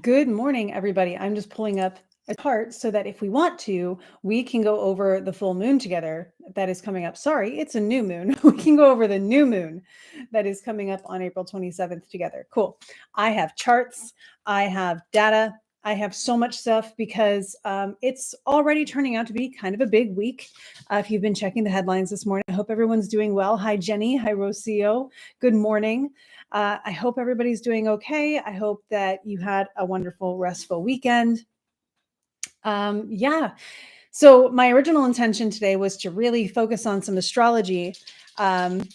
Good morning, everybody. I'm just pulling up a chart so that if we want to, we can go over the full moon together that is coming up. Sorry, it's a new moon. We can go over the new moon that is coming up on April 27th together. Cool. I have charts, I have data, I have so much stuff because it's already turning out to be kind of a big week. If you've been checking the headlines this morning, I hope everyone's doing well. Hi, Jenny. Hi, Rocio. Good morning. I hope everybody's doing okay. I hope that you had a wonderful, restful weekend. Yeah. So, my original intention today was to really focus on some astrology. Um,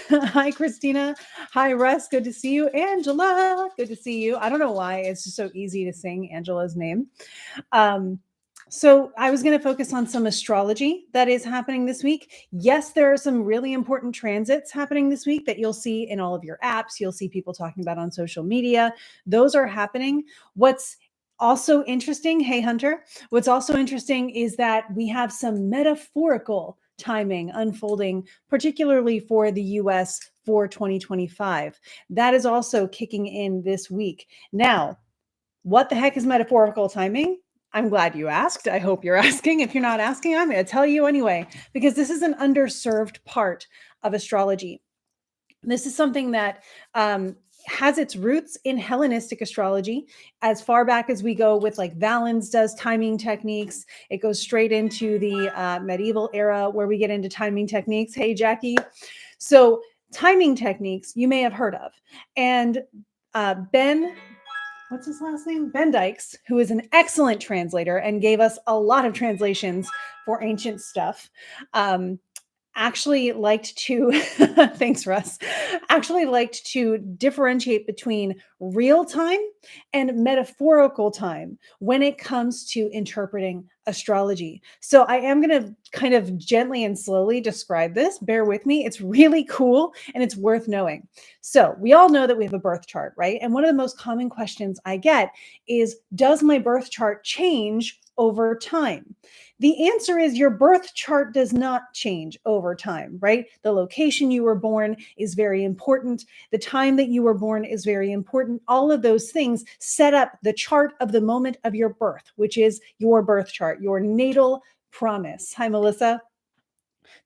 Hi, Christina. Hi, Russ. Good to see you. Angela. Good to see you. I don't know why it's just so easy to sing Angela's name. Um, so I was going to focus on some astrology that is happening this week. Yes, there are some really important transits happening this week that you'll see in all of your apps. You'll see people talking about on social media. Those are happening. What's also interesting, hey Hunter, what's also interesting is that we have some metaphorical timing unfolding, particularly for the US for 2025. That is also kicking in this week. Now, what the heck is metaphorical timing? I'm glad you asked. I hope you're asking. If you're not asking, I'm going to tell you anyway, because this is an underserved part of astrology. This is something that has its roots in Hellenistic astrology as far back as we go with like Valens does timing techniques. It goes straight into the medieval era where we get into timing techniques. Hey, Jackie. So, timing techniques you may have heard of. And Ben what's his last name? Ben Dykes, who is an excellent translator and gave us a lot of translations for ancient stuff. Um, actually liked to thanks Russ, actually liked to differentiate between real time and metaphorical time when it comes to interpreting astrology. So I am going to kind of gently and slowly describe this. Bear with me. It's really cool and it's worth knowing. So we all know that we have a birth chart, right? And one of the most common questions I get is, does my birth chart change over time? The answer is your birth chart does not change over time, right? The location you were born is very important. The time that you were born is very important. All of those things set up the chart of the moment of your birth, which is your birth chart, your natal promise. Hi, Melissa.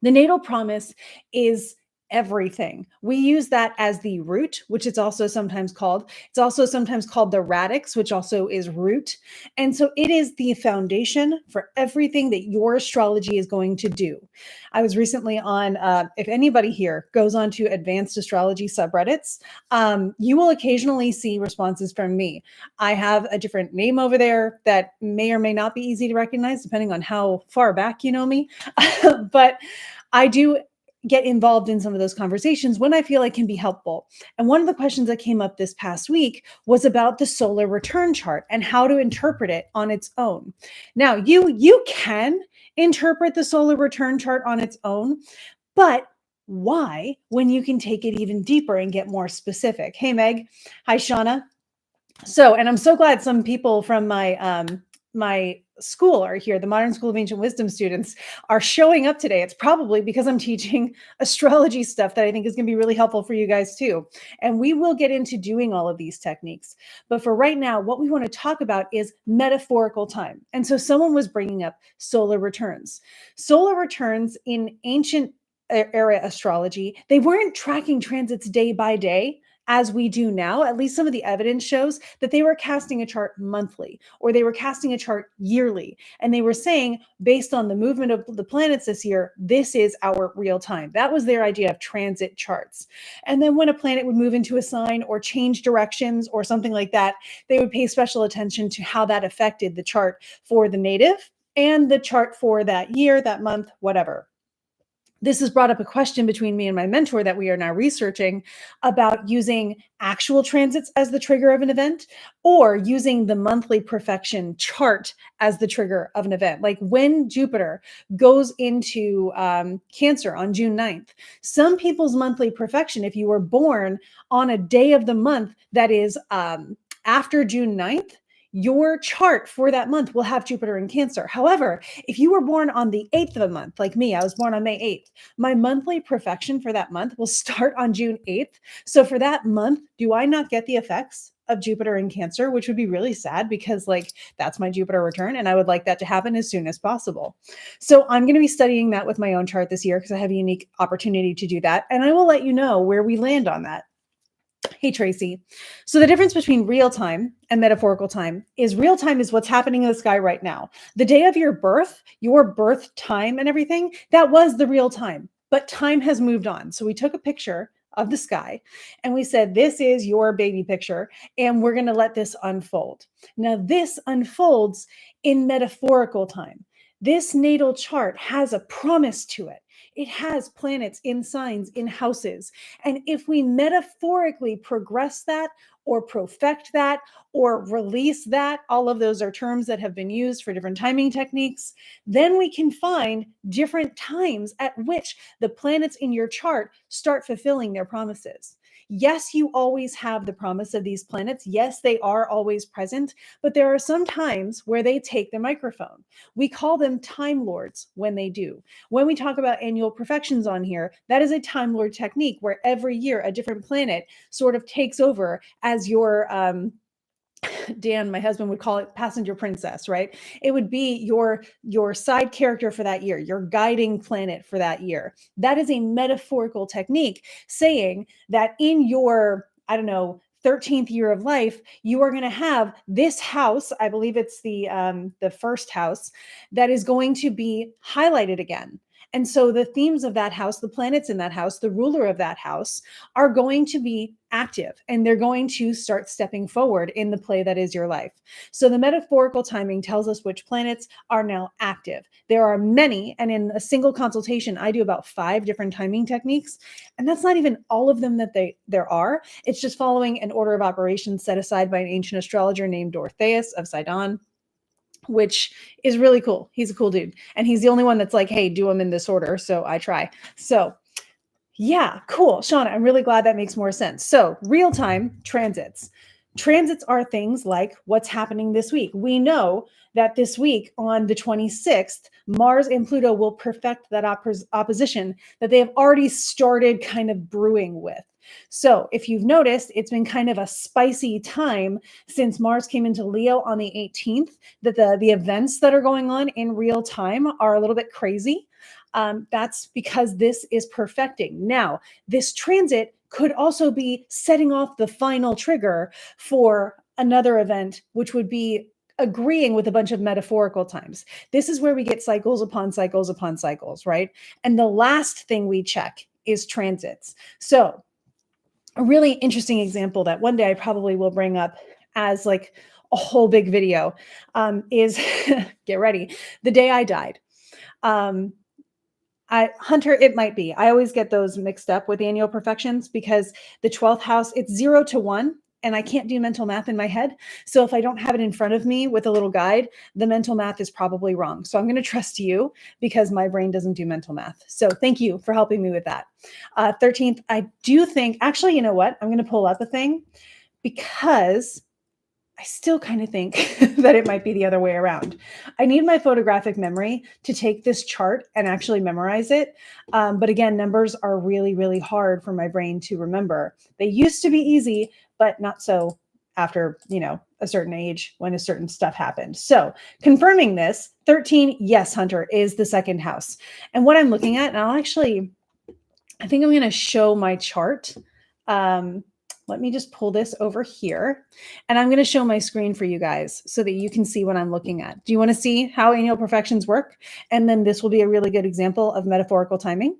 The natal promise is everything. We use that as the root, which it's also sometimes called. It's also sometimes called the radix, which also is root. And so it is the foundation for everything that your astrology is going to do. I was recently on, if anybody here goes on to advanced astrology subreddits, you will occasionally see responses from me. I have a different name over there that may or may not be easy to recognize, depending on how far back you know me. But I do get involved in some of those conversations when I feel I can be helpful. And one of the questions that came up this past week was about the solar return chart and how to interpret it on its own. Now, you can interpret the solar return chart on its own, but why when you can take it even deeper and get more specific? Hey, Meg. Hi, Shauna. So, and I'm so glad some people from my school are here. The Modern School of Ancient Wisdom students are showing up today. It's probably because I'm teaching astrology stuff that I think is going to be really helpful for you guys too. And we will get into doing all of these techniques. But for right now, what we want to talk about is metaphorical time. And so someone was bringing up solar returns. Solar returns in ancient era astrology, they weren't tracking transits day by day as we do now. At least some of the evidence shows that they were casting a chart monthly or they were casting a chart yearly. And they were saying, based on the movement of the planets this year, this is our real time. That was their idea of transit charts. And then when a planet would move into a sign or change directions or something like that, they would pay special attention to how that affected the chart for the native and the chart for that year, that month, whatever. This has brought up a question between me and my mentor that we are now researching about using actual transits as the trigger of an event or using the monthly perfection chart as the trigger of an event. Like when Jupiter goes into Cancer on June 9th, some people's monthly perfection, if you were born on a day of the month that is after June 9th, your chart for that month will have Jupiter in Cancer. However, if you were born on the 8th of a month, like me, I was born on May 8th, my monthly perfection for that month will start on June 8th. So for that month, do I not get the effects of Jupiter in Cancer, which would be really sad because like that's my Jupiter return and I would like that to happen as soon as possible. So I'm going to be studying that with my own chart this year because I have a unique opportunity to do that. And I will let you know where we land on that. Hey, Tracy. So the difference between real time and metaphorical time is real time is what's happening in the sky right now. The day of your birth time and everything, that was the real time, but time has moved on. So we took a picture of the sky and we said, this is your baby picture and we're going to let this unfold. Now this unfolds in metaphorical time. This natal chart has a promise to it. It has planets in signs, in houses. And if we metaphorically progress that or perfect that or release that, all of those are terms that have been used for different timing techniques, then we can find different times at which the planets in your chart start fulfilling their promises. Yes, you always have the promise of these planets. Yes, they are always present, but there are some times where they take the microphone. We call them time lords when they do. When we talk about annual perfections on here, that is a time lord technique where every year a different planet sort of takes over as your Dan, my husband, would call it passenger princess, right? It would be your side character for that year, your guiding planet for that year. That is a metaphorical technique saying that in your, I don't know, 13th year of life, you are going to have this house. I believe it's the first house that is going to be highlighted again. And so the themes of that house, the planets in that house, the ruler of that house are going to be active and they're going to start stepping forward in the play that is your life. So the metaphorical timing tells us which planets are now active. There are many, and in a single consultation, I do about 5 different timing techniques. And that's not even all of them that there are. It's just following an order of operations set aside by an ancient astrologer named Dorotheus of Sidon, which is really cool. He's a cool dude. And he's the only one that's like, hey, do them in this order. So I try. So yeah, cool. Shauna, I'm really glad that makes more sense. So real-time transits. Transits are things like what's happening this week. We know that this week on the 26th, Mars and Pluto will perfect that opposition that they have already started kind of brewing with. So if you've noticed, it's been kind of a spicy time since Mars came into Leo on the 18th, that the events that are going on in real time are a little bit crazy. That's because this is perfecting. Now, this transit could also be setting off the final trigger for another event, which would be agreeing with a bunch of metaphorical times. This is where we get cycles upon cycles upon cycles, right? And the last thing we check is transits. So a really interesting example that one day I probably will bring up as like a whole big video is, get ready, the day I died. Hunter, it might be. I always get those mixed up with annual perfections because the 12th house, it's 0 to 1, and I can't do mental math in my head. So if I don't have it in front of me with a little guide, the mental math is probably wrong. So I'm going to trust you because my brain doesn't do mental math. So thank you for helping me with that. 13th, I do think, actually, you know what? I'm going to pull up a thing because I still kind of think that it might be the other way around. I need my photographic memory to take this chart and actually memorize it. But again, numbers are really, really hard for my brain to remember. They used to be easy, but not so after, a certain age when a certain stuff happened. So confirming this, 13, yes, Hunter, is the second house. And what I'm looking at, and I think I'm going to show my chart. Let me just pull this over here and I'm going to show my screen for you guys so that you can see what I'm looking at. Do you want to see how annual perfections work? And then this will be a really good example of metaphorical timing.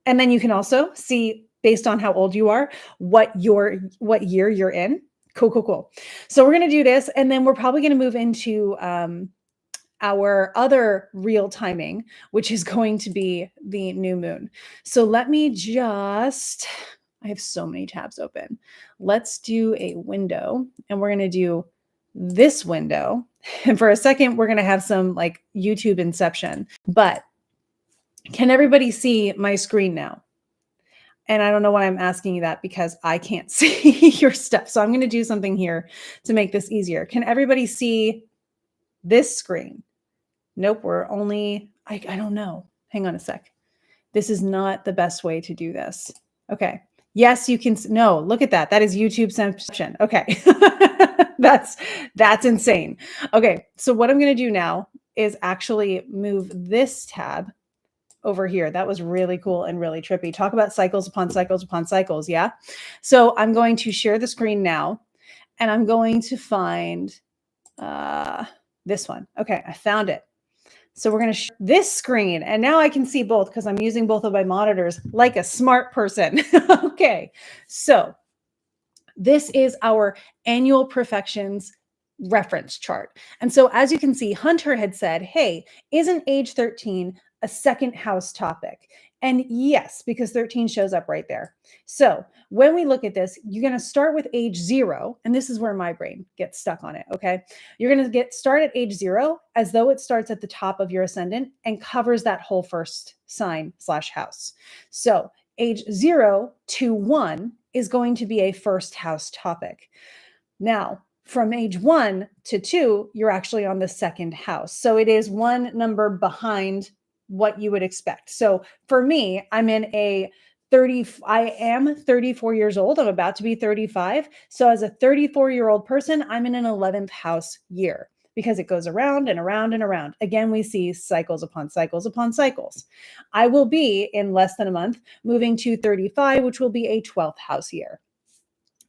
And then you can also see, based on how old you are, what year you're in. Cool. So we're going to do this and then we're probably going to move into our other real timing, which is going to be the new moon. So let me I have so many tabs open. Let's do a window and we're going to do this window. And for a second, we're going to have some like YouTube inception, but can everybody see my screen now? And I don't know why I'm asking you that because I can't see your stuff. So I'm going to do something here to make this easier. Can everybody see this screen? Nope, I don't know. Hang on a sec. This is not the best way to do this. Okay. Yes, you can. No, look at that. That is YouTube censorship. Okay. That's insane. Okay. So what I'm going to do now is actually move this tab over here. That was really cool and really trippy. Talk about cycles upon cycles upon cycles. Yeah. So I'm going to share the screen now and I'm going to find this one. Okay. I found it. So we're going to share this screen and now I can see both because I'm using both of my monitors like a smart person. Okay. So this is our annual perfections reference chart. And so as you can see, Hunter had said, hey, isn't age 13 a second house topic? And yes, because 13 shows up right there. So when we look at this, you're going to start with age 0. And this is where my brain gets stuck on it. Okay. You're going to start at age 0 as though it starts at the top of your ascendant and covers that whole first sign / house. So age 0 to 1 is going to be a first house topic. Now, from age 1 to 2, you're actually on the second house. So it is one number behind what you would expect. So for me, I am 34 years old. I'm about to be 35. So as a 34-year-old person, I'm in an 11th house year because it goes around and around and around. Again, we see cycles upon cycles upon cycles. I will be in less than a month moving to 35, which will be a 12th house year.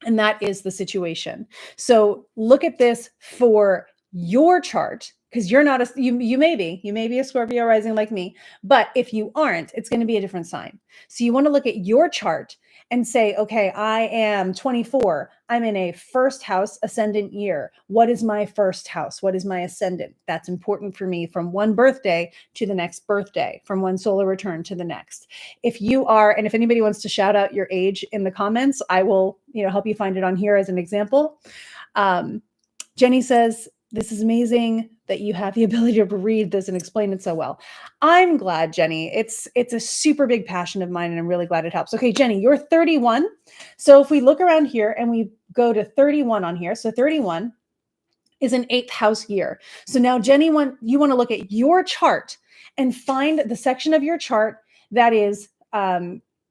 And that is the situation. So look at this for your chart because you're not you may be a Scorpio rising like me, but if you aren't, it's going to be a different sign. So you want to look at your chart and say, okay, I am 24. I'm in a first house ascendant year. What is my first house? What is my ascendant? That's important for me from one birthday to the next birthday, from one solar return to the next. If you are, and if anybody wants to shout out your age in the comments, I will, help you find it on here as an example. Jenny says, this is amazing that you have the ability to read this and explain it so well. I'm glad, Jenny. It's a super big passion of mine, and I'm really glad it helps. Okay, Jenny, you're 31. So if we look around here and we go to 31 on here, so 31 is an 8th house year. So now, Jenny, you want to look at your chart and find the section of your chart that is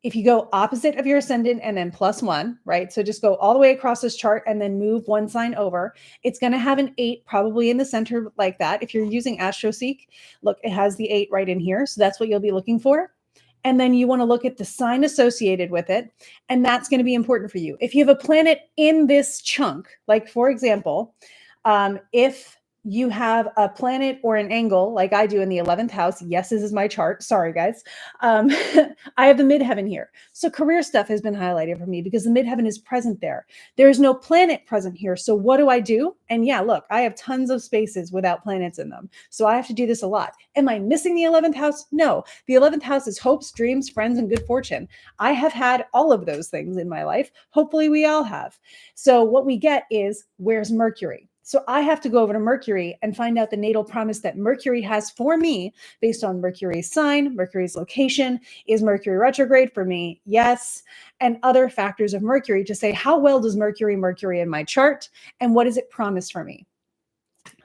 if you go opposite of your ascendant and then +1, right? So just go all the way across this chart and then move one sign over. It's going to have an 8 probably in the center like that. If you're using AstroSeek, look, it has the 8 right in here. So that's what you'll be looking for. And then you want to look at the sign associated with it. And that's going to be important for you. If you have a planet in this chunk, like for example, if you have a planet or an angle like I do in the 11th house. Yes, this is my chart. Sorry, guys. I have the midheaven here. So career stuff has been highlighted for me because the midheaven is present there. There is no planet present here. So what do I do? And yeah, look, I have tons of spaces without planets in them. So I have to do this a lot. Am I missing the 11th house? No. The 11th house is hopes, dreams, friends, and good fortune. I have had all of those things in my life. Hopefully we all have. So what we get is, where's Mercury? So I have to go over to Mercury and find out the natal promise that Mercury has for me based on Mercury's sign, Mercury's location. Is Mercury retrograde for me? Yes. And other factors of Mercury to say, how well does Mercury in my chart? And what does it promise for me?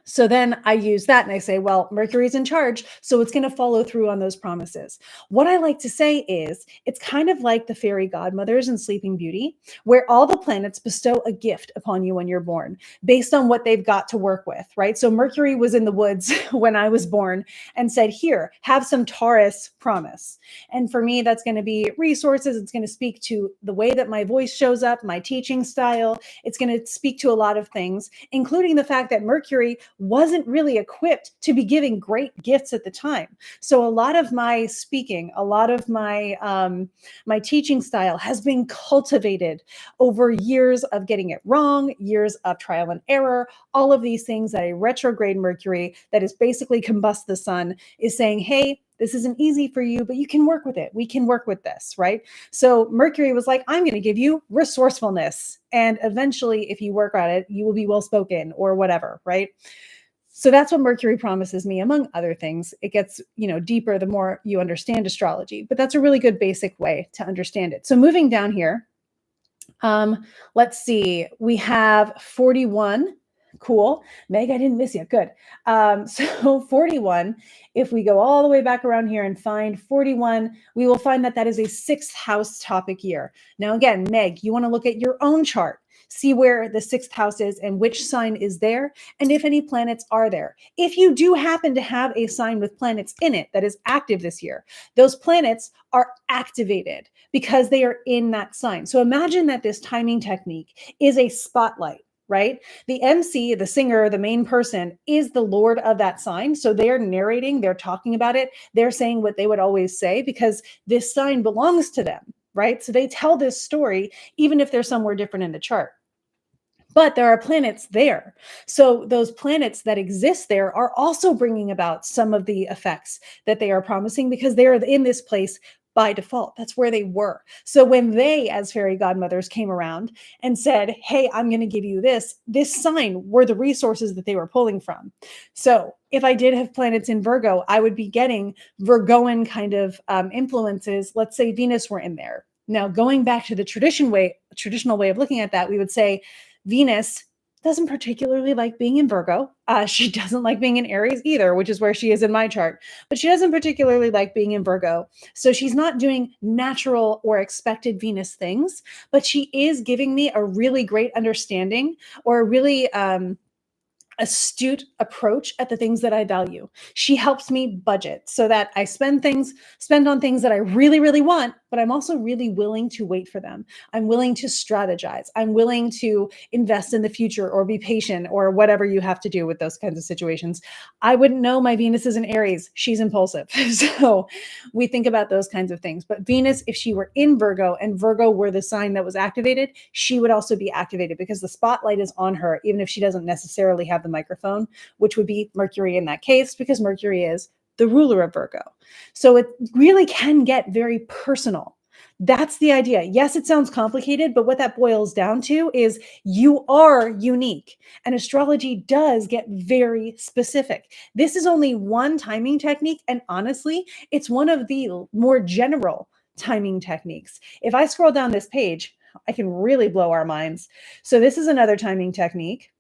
So then I use that and I say, well, Mercury's in charge, so it's going to follow through on those promises. What I like to say is it's kind of like the fairy godmothers in Sleeping Beauty, where all the planets bestow a gift upon you when you're born based on what they've got to work with, right? So Mercury was in the woods when I was born and said, here, have some Taurus promise. And for me, that's going to be resources. It's going to speak to the way that my voice shows up, my teaching style. It's going to speak to a lot of things, including the fact that Mercury wasn't really equipped to be giving great gifts at the time. So a lot of my speaking, a lot of my my teaching style has been cultivated over years of getting it wrong, years of trial and error, all of these things that a retrograde Mercury that is basically combust the sun is saying, hey, this isn't easy for you, but you can work with it. We can work with this, right? So Mercury was like, I'm going to give you resourcefulness. And eventually, if you work on it, you will be well-spoken or whatever, right? So that's what Mercury promises me, among other things. It gets, deeper the more you understand astrology, but that's a really good basic way to understand it. So moving down here, let's see, we have 41 Cool. Meg, I didn't miss you. Good. So 41, if we go all the way back around here and find 41, we will find that that is a sixth house topic year. Now, again, Meg, you want to look at your own chart, see where the sixth house is and which sign is there, and if any planets are there. If you do happen to have a sign with planets in it that is active this year, those planets are activated because they are in that sign. So imagine that this timing technique is a spotlight, right? The MC, the singer, the main person is the Lord of that sign. So they're narrating, they're talking about it, they're saying what they would always say because this sign belongs to them, right? So they tell this story even if they're somewhere different in the chart. But there are planets there. So those planets that exist there are also bringing about some of the effects that they are promising because they are in this place by default. That's where they were. So when they, as fairy godmothers, came around and said, hey, I'm going to give you this sign were the resources that they were pulling from. So if I did have planets in Virgo, I would be getting Virgoan kind of influences. Let's say Venus were in there. Now, going back to the traditional way of looking at that, we would say Venus doesn't particularly like being in Virgo. She doesn't like being in Aries either, which is where she is in my chart. But she doesn't particularly like being in Virgo. So she's not doing natural or expected Venus things, but she is giving me a really great understanding or a really astute approach at the things that I value. She helps me budget so that I spend on things that I really, really want, but I'm also really willing to wait for them. I'm willing to strategize. I'm willing to invest in the future or be patient or whatever you have to do with those kinds of situations. I wouldn't know my Venus is in Aries. She's impulsive. So we think about those kinds of things. But Venus, if she were in Virgo and Virgo were the sign that was activated, she would also be activated because the spotlight is on her, even if she doesn't necessarily have the microphone, which would be Mercury in that case, because Mercury is the ruler of Virgo. So it really can get very personal. That's the idea. Yes, it sounds complicated, but what that boils down to is you are unique. And astrology does get very specific. This is only one timing technique. And honestly, it's one of the more general timing techniques. If I scroll down this page, I can really blow our minds. So this is another timing technique.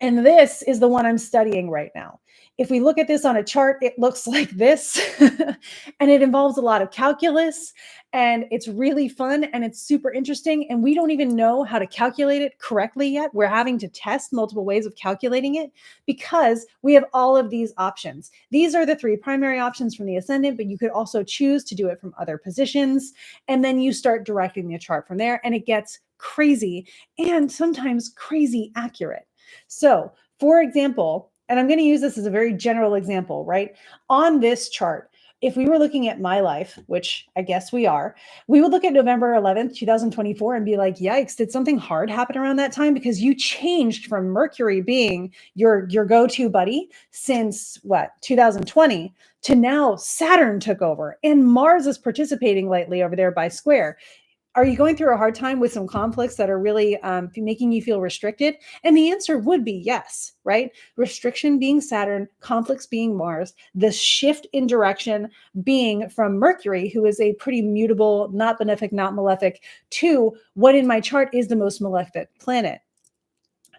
And this is the one I'm studying right now. If we look at this on a chart, it looks like this, and it involves a lot of calculus, and it's really fun, and it's super interesting, and we don't even know how to calculate it correctly yet. We're having to test multiple ways of calculating it because we have all of these options. These are the three primary options from the ascendant, but you could also choose to do it from other positions, and then you start directing the chart from there, and it gets crazy and sometimes crazy accurate. So, for example, and I'm going to use this as a very general example, right? On this chart, if we were looking at my life, which I guess we are, we would look at November 11th, 2024 and be like, yikes, did something hard happen around that time? Because you changed from Mercury being your go-to buddy since what, 2020 to now Saturn took over and Mars is participating lately over there by square. Are you going through a hard time with some conflicts that are really making you feel restricted? And the answer would be yes, right? Restriction being Saturn, conflicts being Mars, the shift in direction being from Mercury, who is a pretty mutable, not benefic, not malefic, to what in my chart is the most malefic planet.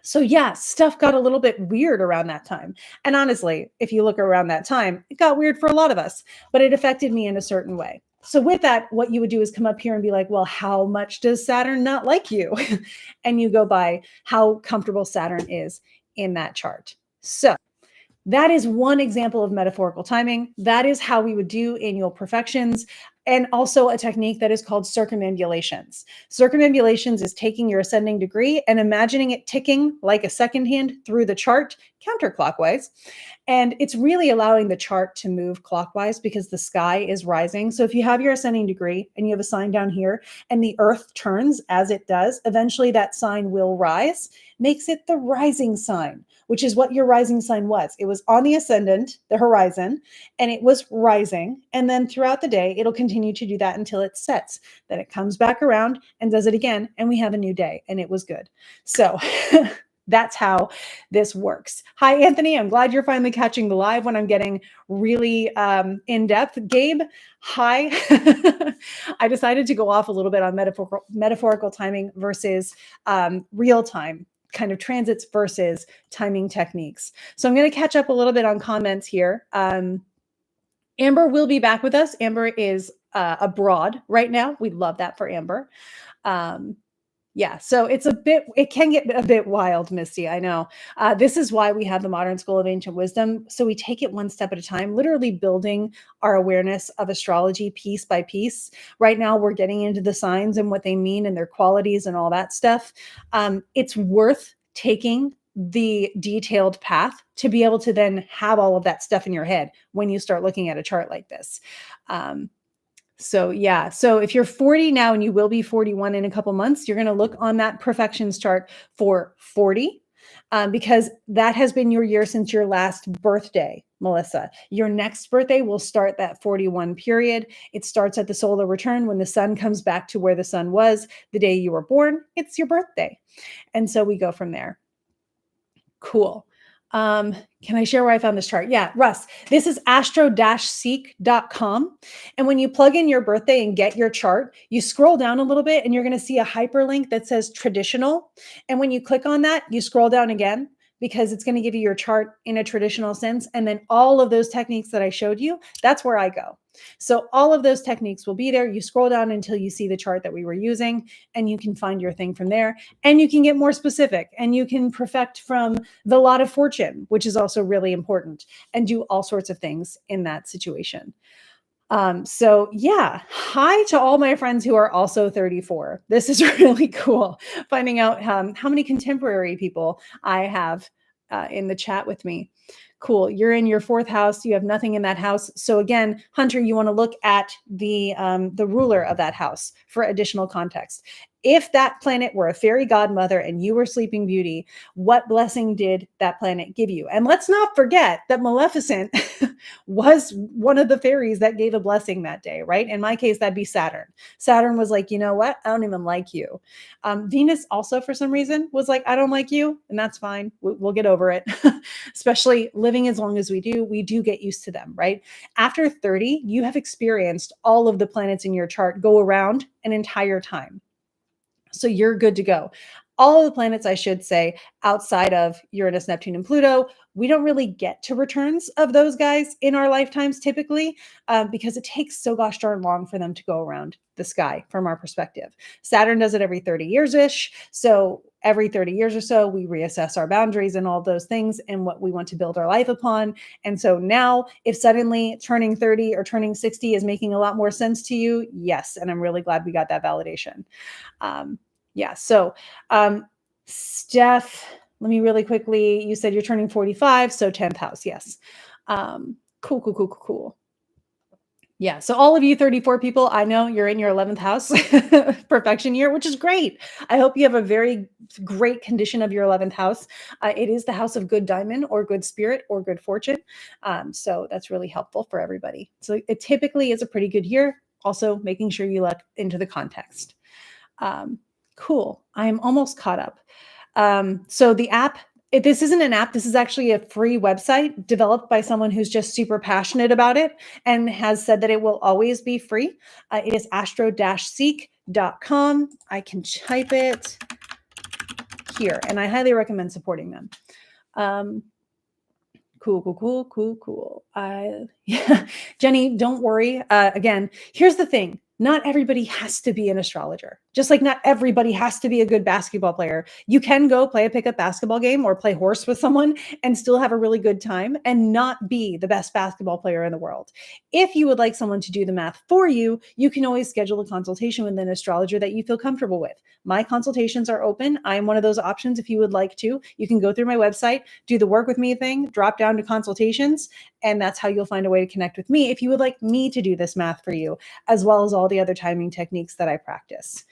So yeah, stuff got a little bit weird around that time. And honestly, if you look around that time, it got weird for a lot of us, but it affected me in a certain way. So with that, what you would do is come up here and be like, well, how much does Saturn not like you? And you go by how comfortable Saturn is in that chart. So that is one example of metaphorical timing. That is how we would do annual perfections, and also a technique that is called circumambulations. Circumambulations is taking your ascending degree and imagining it ticking like a second hand through the chart counterclockwise. And it's really allowing the chart to move clockwise because the sky is rising. So if you have your ascending degree and you have a sign down here and the earth turns as it does, eventually that sign will rise, makes it the rising sign, which is what your rising sign was. It was on the ascendant, the horizon, and it was rising. And then throughout the day, it'll continue to do that until it sets. Then it comes back around and does it again, and we have a new day, and it was good. So that's how this works. Hi, Anthony. I'm glad you're finally catching the live when I'm getting really in-depth. Gabe, hi. I decided to go off a little bit on metaphorical timing versus real time kind of transits versus timing techniques. So I'm going to catch up a little bit on comments here. Amber will be back with us. Amber is abroad right now. We love that for Amber. Yeah, so it can get a bit wild, Misty. I know. This is why we have the Modern School of Ancient Wisdom. So we take it one step at a time, literally building our awareness of astrology piece by piece. Right now, we're getting into the signs and what they mean and their qualities and all that stuff. It's worth taking the detailed path to be able to then have all of that stuff in your head when you start looking at a chart like this. So yeah, so if you're 40 now and you will be 41 in a couple months, you're going to look on that perfections chart for 40 because that has been your year since your last birthday, Melissa. Your next birthday will start that 41 period. It starts at the solar return when the sun comes back to where the sun was the day you were born. It's your birthday. And so we go from there. Cool. Can I share where I found this chart? Yeah, Russ, this is astro-seek.com. And when you plug in your birthday and get your chart, you scroll down a little bit and you're going to see a hyperlink that says traditional. And when you click on that, you scroll down again because it's going to give you your chart in a traditional sense. And then all of those techniques that I showed you, that's where I go. So all of those techniques will be there. You scroll down until you see the chart that we were using and you can find your thing from there. And you can get more specific and you can perfect from the lot of fortune, which is also really important, and do all sorts of things in that situation. So yeah, hi to all my friends who are also 34. This is really cool, finding out how many contemporary people I have in the chat with me. Cool. You're in your 4th house. You have nothing in that house. So again, Hunter, you want to look at the ruler of that house for additional context. If that planet were a fairy godmother and you were Sleeping Beauty, what blessing did that planet give you? And let's not forget that Maleficent was one of the fairies that gave a blessing that day, right? In my case, that'd be Saturn. Saturn was like, you know what? I don't even like you. Venus also, for some reason, was like, I don't like you, and that's fine. We'll get over it. Especially living as long as we do get used to them, right? After 30, you have experienced all of the planets in your chart go around an entire time. So you're good to go. All of the planets, I should say, outside of Uranus, Neptune, and Pluto, we don't really get to returns of those guys in our lifetimes typically because it takes so gosh darn long for them to go around the sky from our perspective. Saturn does it every 30 years-ish. So every 30 years or so, we reassess our boundaries and all those things and what we want to build our life upon. And so now, if suddenly turning 30 or turning 60 is making a lot more sense to you, yes. And I'm really glad we got that validation. Yeah. So, Steph, let me really quickly, you said you're turning 45. So 10th house. Yes. Cool. Yeah. So all of you 34 people, I know you're in your 11th house perfection year, which is great. I hope you have a very great condition of your 11th house. It is the house of good diamond or good spirit or good fortune. So that's really helpful for everybody. So it typically is a pretty good year. Also making sure you look into the context. Cool. I'm almost caught up. So the app, this isn't an app. This is actually a free website developed by someone who's just super passionate about it and has said that it will always be free. It is astro-seek.com. I can type it here, and I highly recommend supporting them. Cool. Yeah, Jenny, don't worry. Again, here's the thing. Not everybody has to be an astrologer. Just like not everybody has to be a good basketball player. You can go play a pickup basketball game or play horse with someone and still have a really good time and not be the best basketball player in the world. If you would like someone to do the math for you, you can always schedule a consultation with an astrologer that you feel comfortable with. My consultations are open. I'm one of those options if you would like to. You can go through my website, do the work with me thing, drop down to consultations, and that's how you'll find a way to connect with me if you would like me to do this math for you, as well as all the other timing techniques that I practice.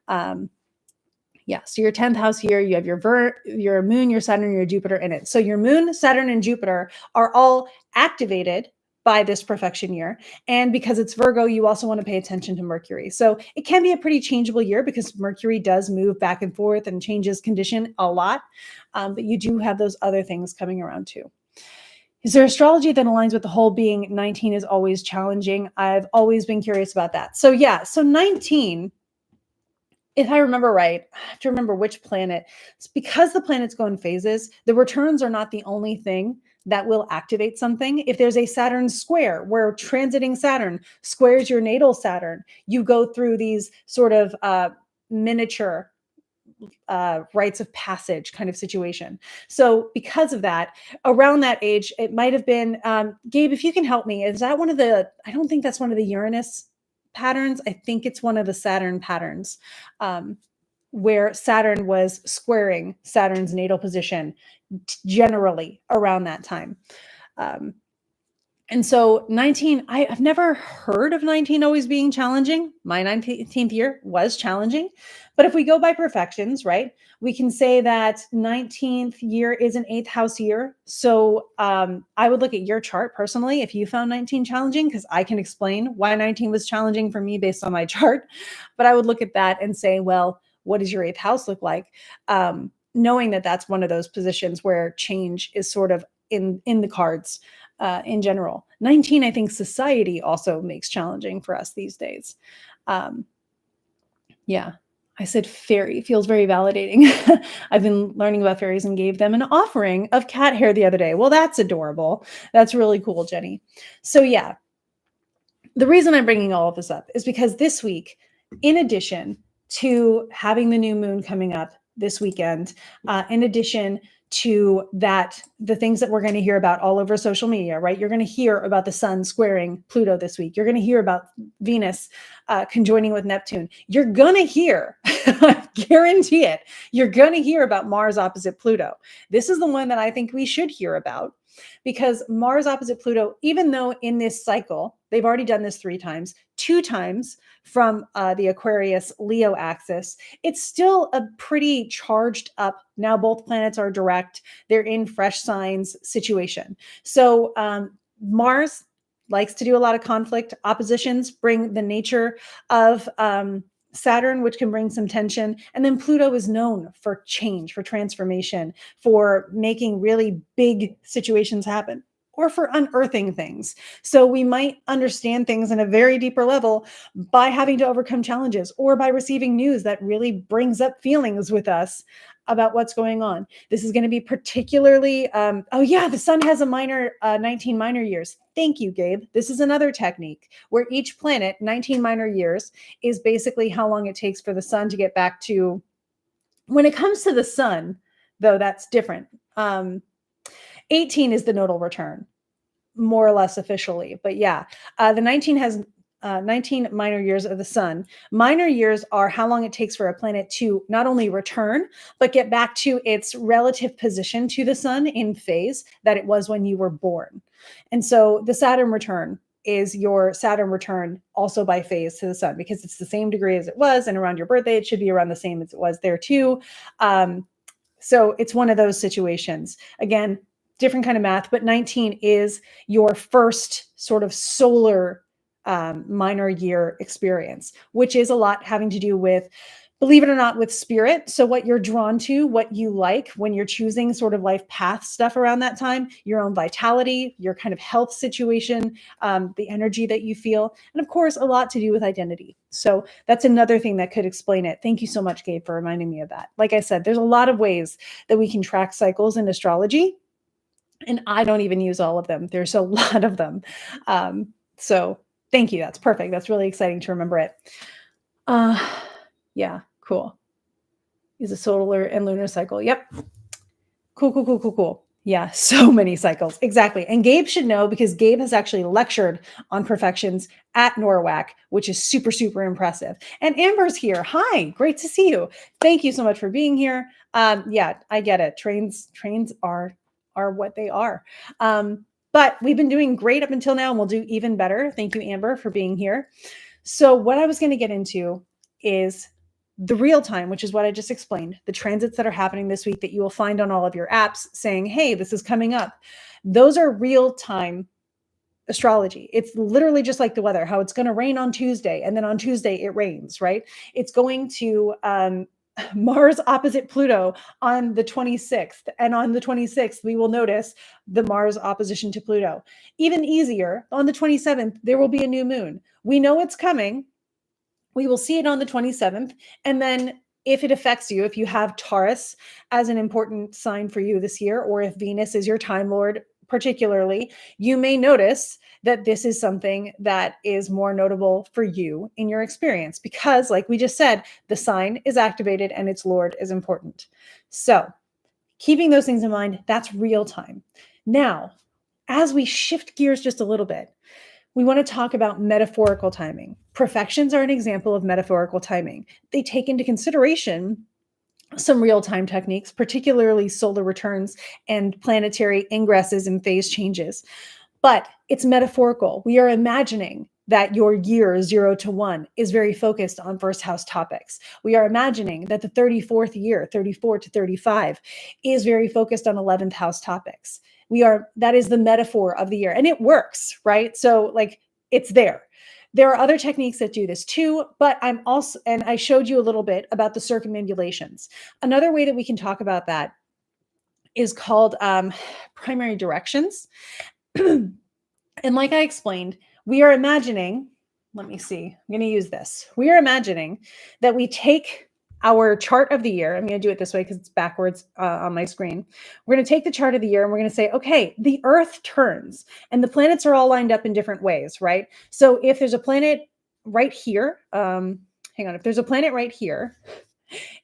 Yeah, so your 10th house here, you have your moon, your Saturn, your Jupiter in it. So your moon, Saturn, and Jupiter are all activated by this perfection year. And because it's Virgo, you also want to pay attention to Mercury. So it can be a pretty changeable year because Mercury does move back and forth and changes condition a lot. But you do have those other things coming around too. Is there astrology that aligns with the whole being 19 is always challenging? I've always been curious about that. So yeah, so 19 if I remember right, I have to remember which planet. It's because the planets go in phases, the returns are not the only thing that will activate something. If there's a Saturn square where transiting Saturn squares your natal Saturn, you go through these sort of miniature rites of passage kind of situation. So because of that, around that age, it might have been Gabe. If you can help me, is that one of the? I don't think that's one of the Uranus patterns. I think it's one of the Saturn patterns, where Saturn was squaring Saturn's natal position, generally around that time. Um, and so 19, I've never heard of 19 always being challenging. My 19th year was challenging. But if we go by perfections, right, we can say that 19th year is an eighth house year. So I would look at your chart personally if you found 19 challenging, because I can explain why 19 was challenging for me based on my chart. But I would look at that and say, well, what does your eighth house look like? Knowing that that's one of those positions where change is sort of in the cards in general. 19, I think society also makes challenging for us these days. Yeah, I said fairy feels very validating. I've been learning about fairies and gave them an offering of cat hair the other day. Well, that's adorable. That's really cool, Jenny. So yeah, the reason I'm bringing all of this up is because this week, in addition to having the new moon coming up this weekend, in addition to that, the things that we're going to hear about all over social media, right? You're going to hear about the sun squaring Pluto this week. You're going to hear about Venus conjoining with Neptune. You're going to hear, I guarantee it, you're going to hear about Mars opposite Pluto. This is the one that I think we should hear about, because Mars opposite Pluto, even though in this cycle, they've already done this 3 times, 2 times from the Aquarius Leo axis, it's still a pretty charged up. Now both planets are direct, they're in fresh signs situation. So Mars likes to do a lot of conflict. Oppositions bring the nature of Saturn, which can bring some tension. And then Pluto is known for change, for transformation, for making really big situations happen, or for unearthing things. So we might understand things in a very deeper level by having to overcome challenges, or by receiving news that really brings up feelings with us about what's going on. This is going to be particularly, oh yeah, the sun has a minor, 19 minor years. Thank you, Gabe. This is another technique where each planet, 19 minor years, is basically how long it takes for the sun to get back to, when it comes to the sun, though, that's different. 18 is the nodal return, more or less officially. But yeah, the 19 has 19 minor years of the sun. Minor years are how long it takes for a planet to not only return, but get back to its relative position to the sun in phase that it was when you were born. And so the Saturn return is your Saturn return also by phase to the sun, because it's the same degree as it was, and around your birthday, it should be around the same as it was there too. So it's one of those situations. Again, different kind of math, but 19 is your first sort of solar minor year experience, which is a lot having to do with, believe it or not, with spirit. So what you're drawn to, what you like when you're choosing sort of life path stuff around that time, your own vitality, your kind of health situation, the energy that you feel, and of course, a lot to do with identity. So that's another thing that could explain it. Thank you so much, Gabe, for reminding me of that. Like I said, there's a lot of ways that we can track cycles in astrology, and I don't even use all of them. There's a lot of them. So thank you. That's perfect. That's really exciting to remember it. Yeah, cool. Is a solar and lunar cycle. Yep. Cool. Yeah, so many cycles. Exactly. And Gabe should know, because Gabe has actually lectured on perfections at NORWAC, which is super, super impressive. And Amber's here. Hi, great to see you. Thank you so much for being here. Yeah, I get it. Trains are what they are. But we've been doing great up until now, and we'll do even better. Thank you, Amber, for being here. So what I was going to get into is the real time, which is what I just explained, the transits that are happening this week that you will find on all of your apps saying, hey, this is coming up. Those are real time astrology. It's literally just like the weather, how it's going to rain on Tuesday, and then on Tuesday it rains, right? It's going to Mars opposite Pluto on the 26th. And on the 26th, we will notice the Mars opposition to Pluto. Even easier, on the 27th, there will be a new moon. We know it's coming. We will see it on the 27th. And then if it affects you, if you have Taurus as an important sign for you this year, or if Venus is your time lord particularly, you may notice that this is something that is more notable for you in your experience because, like we just said, the sign is activated and its lord is important. So keeping those things in mind, that's real time. Now, as we shift gears just a little bit, we want to talk about metaphorical timing. Profections are an example of metaphorical timing. They take into consideration some real-time techniques, particularly solar returns and planetary ingresses and phase changes. But it's metaphorical. We are imagining that your year 0 to 1 is very focused on first house topics. We are imagining that the 34th year, 34 to 35, is very focused on 11th house topics. That is the metaphor of the year, and it works, right? So like it's there. There are other techniques that do this too, but and I showed you a little bit about the circumambulations. Another way that we can talk about that is called primary directions. And like I explained, we are imagining, let me see, I'm going to use this. We are imagining that we take our chart of the year. I'm going to do it this way because it's backwards on my screen. We're going to take the chart of the year and we're going to say, okay, the Earth turns and the planets are all lined up in different ways, right? So if there's a planet right here, if there's a planet right here,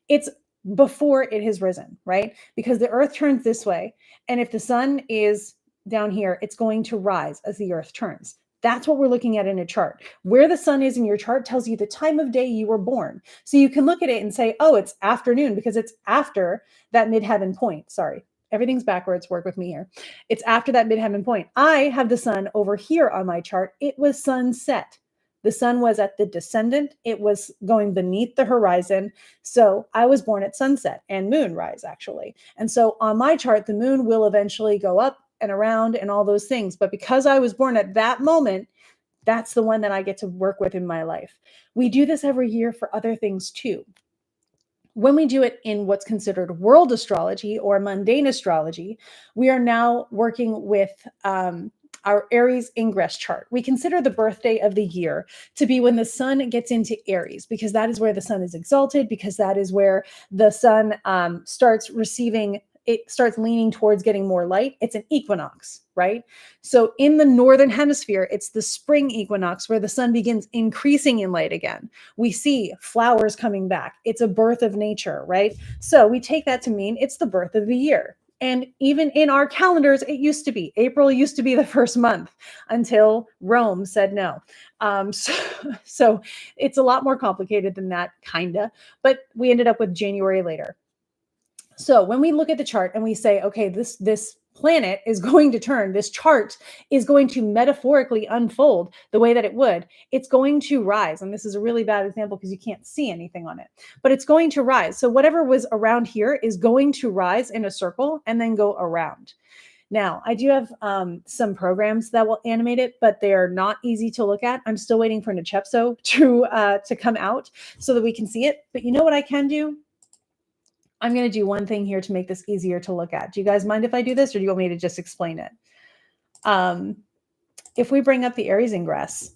it's before it has risen, right? Because the Earth turns this way. And if the sun is down here, it's going to rise as the Earth turns. That's what we're looking at in a chart. Where the sun is in your chart tells you the time of day you were born. So you can look at it and say, oh, it's afternoon because it's after that midheaven point. Sorry, everything's backwards. Work with me here. It's after that midheaven point. I have the sun over here on my chart. It was sunset. The sun was at the descendant. It was going beneath the horizon. So I was born at sunset and moonrise, actually. And so on my chart, the moon will eventually go up and around and all those things. But because I was born at that moment, that's the one that I get to work with in my life. We do this every year for other things too. When we do it in what's considered world astrology or mundane astrology, we are now working with our Aries ingress chart. We consider the birthday of the year to be when the sun gets into Aries, because that is where the sun is exalted, because that is where the sun starts leaning towards getting more light. It's an equinox, right? So in the northern hemisphere, it's the spring equinox where the sun begins increasing in light again. We see flowers coming back. It's a birth of nature, right? So we take that to mean it's the birth of the year. And even in our calendars, it used to be. April used to be the first month until Rome said no. So it's a lot more complicated than that, kinda. But we ended up with January later. So when we look at the chart and we say, okay, this planet is going to turn, this chart is going to metaphorically unfold the way that it would, it's going to rise. And this is a really bad example because you can't see anything on it, but it's going to rise. So whatever was around here is going to rise in a circle and then go around. Now, I do have some programs that will animate it, but they are not easy to look at. I'm still waiting for Nichepso to come out so that we can see it. But you know what I can do? I'm going to do one thing here to make this easier to look at. Do you guys mind if I do this, or do you want me to just explain it? If we bring up the Aries ingress,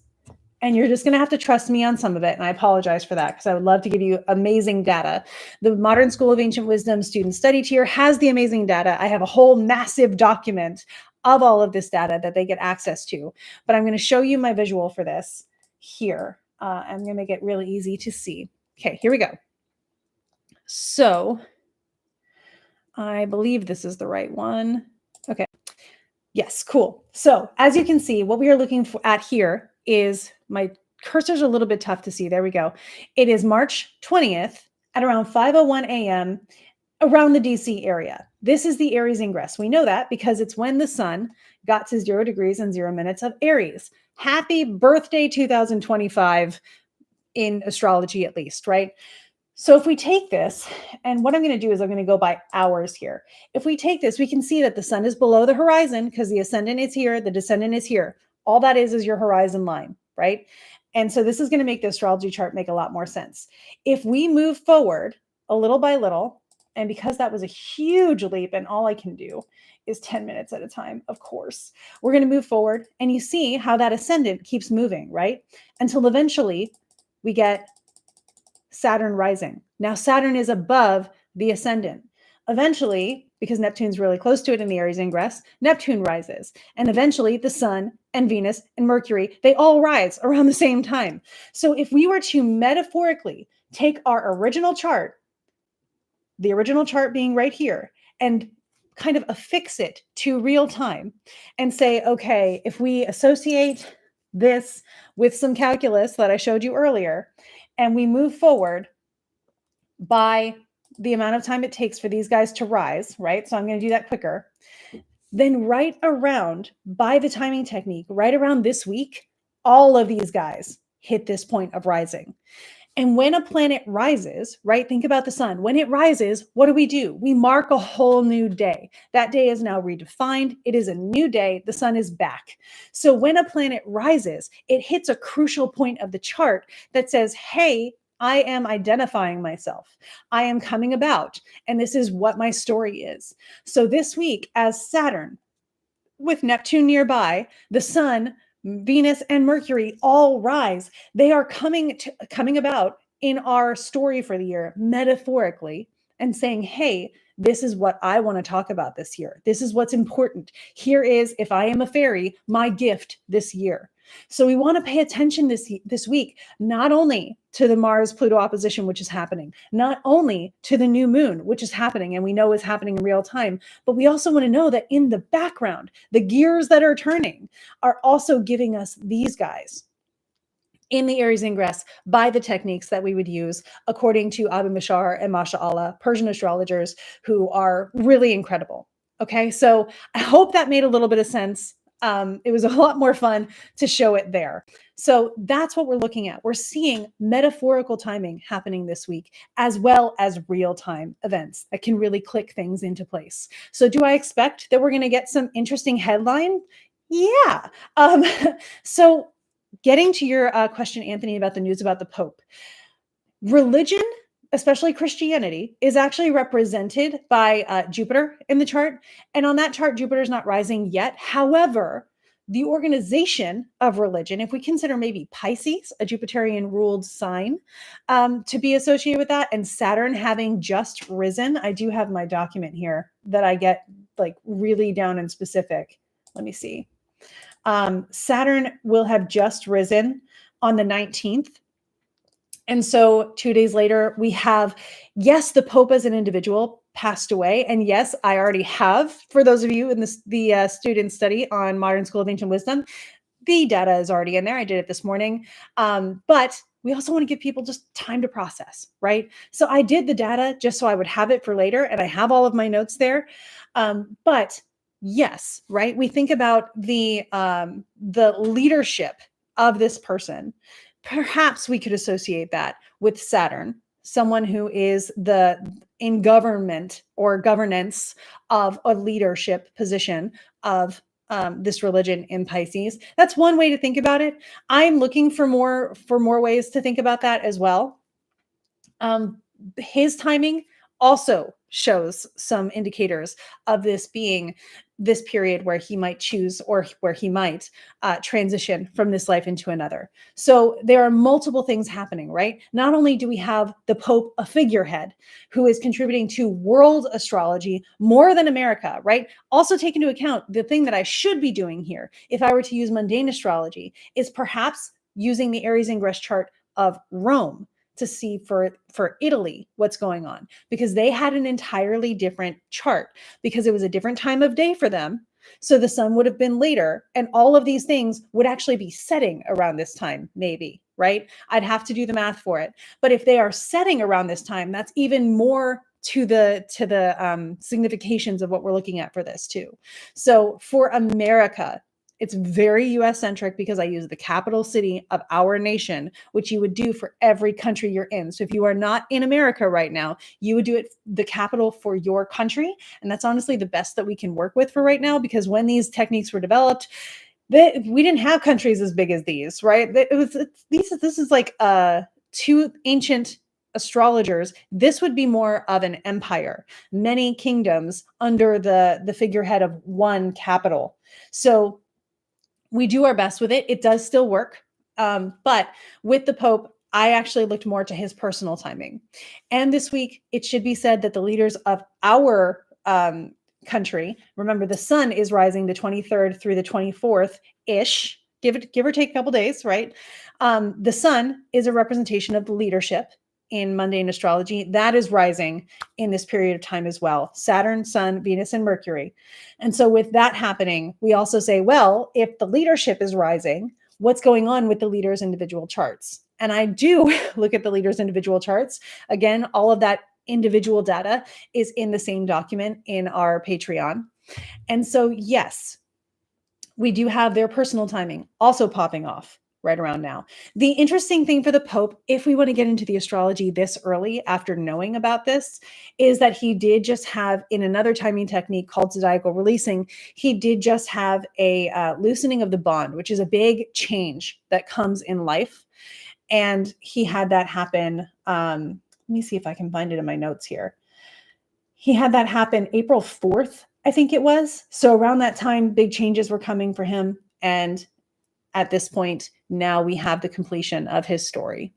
and you're just going to have to trust me on some of it, and I apologize for that because I would love to give you amazing data. The Modern School of Ancient Wisdom Student Study Tier has the amazing data. I have a whole massive document of all of this data that they get access to, but I'm going to show you my visual for this here. I'm going to make it really easy to see. Okay, here we go. So I believe this is the right one. Okay. Yes, cool. So as you can see, what we are looking at here is, my cursor's a little bit tough to see. There we go. It is March 20th at around 5:01 a.m. around the DC area. This is the Aries ingress. We know that because it's when the sun got to 0 degrees and 0 minutes of Aries. Happy birthday 2025 in astrology, at least, right? So if we take this, and what I'm going to do is I'm going to go by hours here. If we take this, we can see that the sun is below the horizon because the ascendant is here, the descendant is here. All that is your horizon line, right? And so this is going to make the astrology chart make a lot more sense. If we move forward a little by little, and because that was a huge leap and all I can do is 10 minutes at a time, of course, we're going to move forward, and you see how that ascendant keeps moving, right? Until eventually we get Saturn rising. Now, Saturn is above the ascendant. Eventually, because Neptune's really close to it in the Aries ingress, Neptune rises. And eventually, the Sun and Venus and Mercury, they all rise around the same time. So if we were to metaphorically take our original chart, the original chart being right here, and kind of affix it to real time and say, okay, if we associate this with some calculus that I showed you earlier, and we move forward by the amount of time it takes for these guys to rise, right? So I'm going to do that quicker. Then right around, by the timing technique, right around this week, all of these guys hit this point of rising. And when a planet rises, right, think about the sun. When it rises, what do? We mark a whole new day. That day is now redefined. It is a new day. The sun is back. So when a planet rises, it hits a crucial point of the chart that says, hey, I am identifying myself. I am coming about, and this is what my story is. So this week, as Saturn, with Neptune nearby, the sun, Venus, and Mercury all rise. They are coming about in our story for the year, metaphorically, and saying, hey, this is what I want to talk about this year. This is what's important. Here is, if I am a fairy, my gift this year. So we want to pay attention this week, not only to the Mars-Pluto opposition, which is happening, not only to the new moon, which is happening, and we know is happening in real time, but we also want to know that in the background, the gears that are turning are also giving us these guys in the Aries ingress by the techniques that we would use according to Abu Mashar and Masha Allah, Persian astrologers who are really incredible. Okay, so I hope that made a little bit of sense. It was a lot more fun to show it there. So that's what we're looking at. We're seeing metaphorical timing happening this week, as well as real-time events that can really click things into place. So do I expect that we're going to get some interesting headline? Yeah. So getting to your question, Anthony, about the news about the Pope. Religion, especially Christianity, is actually represented by Jupiter in the chart. And on that chart, Jupiter's not rising yet. However, the organization of religion, if we consider maybe Pisces, a Jupiterian ruled sign, to be associated with that, and Saturn having just risen, I do have my document here that I get like really down and specific. Let me see. Saturn will have just risen on the 19th. And so 2 days later, we have, yes, the Pope as an individual passed away. And yes, I already have, for those of you in the student study on Modern School of Ancient Wisdom, the data is already in there. I did it this morning. But we also want to give people just time to process, right? So I did the data just so I would have it for later, and I have all of my notes there. But yes, right? We think about the leadership of this person. Perhaps we could associate that with Saturn, someone who is in government or governance of a leadership position of this religion in Pisces. That's one way to think about it. I'm looking for more ways to think about that as well. His timing also shows some indicators of this being this period where he might choose or where he might transition from this life into another. So there are multiple things happening, right? Not only do we have the Pope, a figurehead, who is contributing to world astrology more than America, right? Also take into account the thing that I should be doing here, if I were to use mundane astrology, is perhaps using the Aries ingress chart of Rome to see for Italy what's going on, because they had an entirely different chart, because it was a different time of day for them. So the sun would have been later, and all of these things would actually be setting around this time, maybe, right? I'd have to do the math for it. But if they are setting around this time, that's even more to the significations of what we're looking at for this too. So for America, it's very US centric because I use the capital city of our nation, which you would do for every country you're in. So if you are not in America right now, you would do it the capital for your country. And that's honestly the best that we can work with for right now, because when these techniques were developed, we didn't have countries as big as these, right? This is like two ancient astrologers. This would be more of an empire, many kingdoms under the figurehead of one capital. So we do our best with it. It does still work. But with the Pope, I actually looked more to his personal timing. And this week, it should be said that the leaders of our country, remember the sun is rising the 23rd through the 24th ish, give or take a couple days, right? The sun is a representation of the leadership in mundane astrology that is rising in this period of time as well. Saturn, Sun, Venus, and Mercury. And so with that happening, we also say, well, if the leadership is rising, what's going on with the leaders' individual charts? And I do look at the leaders' individual charts. Again, all of that individual data is in the same document in our Patreon. And so, yes, we do have their personal timing also popping off right around now. The interesting thing for the Pope, if we want to get into the astrology this early after knowing about this, is that he did just have, in another timing technique called zodiacal releasing, he did just have a loosening of the bond, which is a big change that comes in life. And he had that happen. Let me see if I can find it in my notes here. He had that happen April 4th, I think it was. So around that time, big changes were coming for him. And at this point, now we have the completion of his story.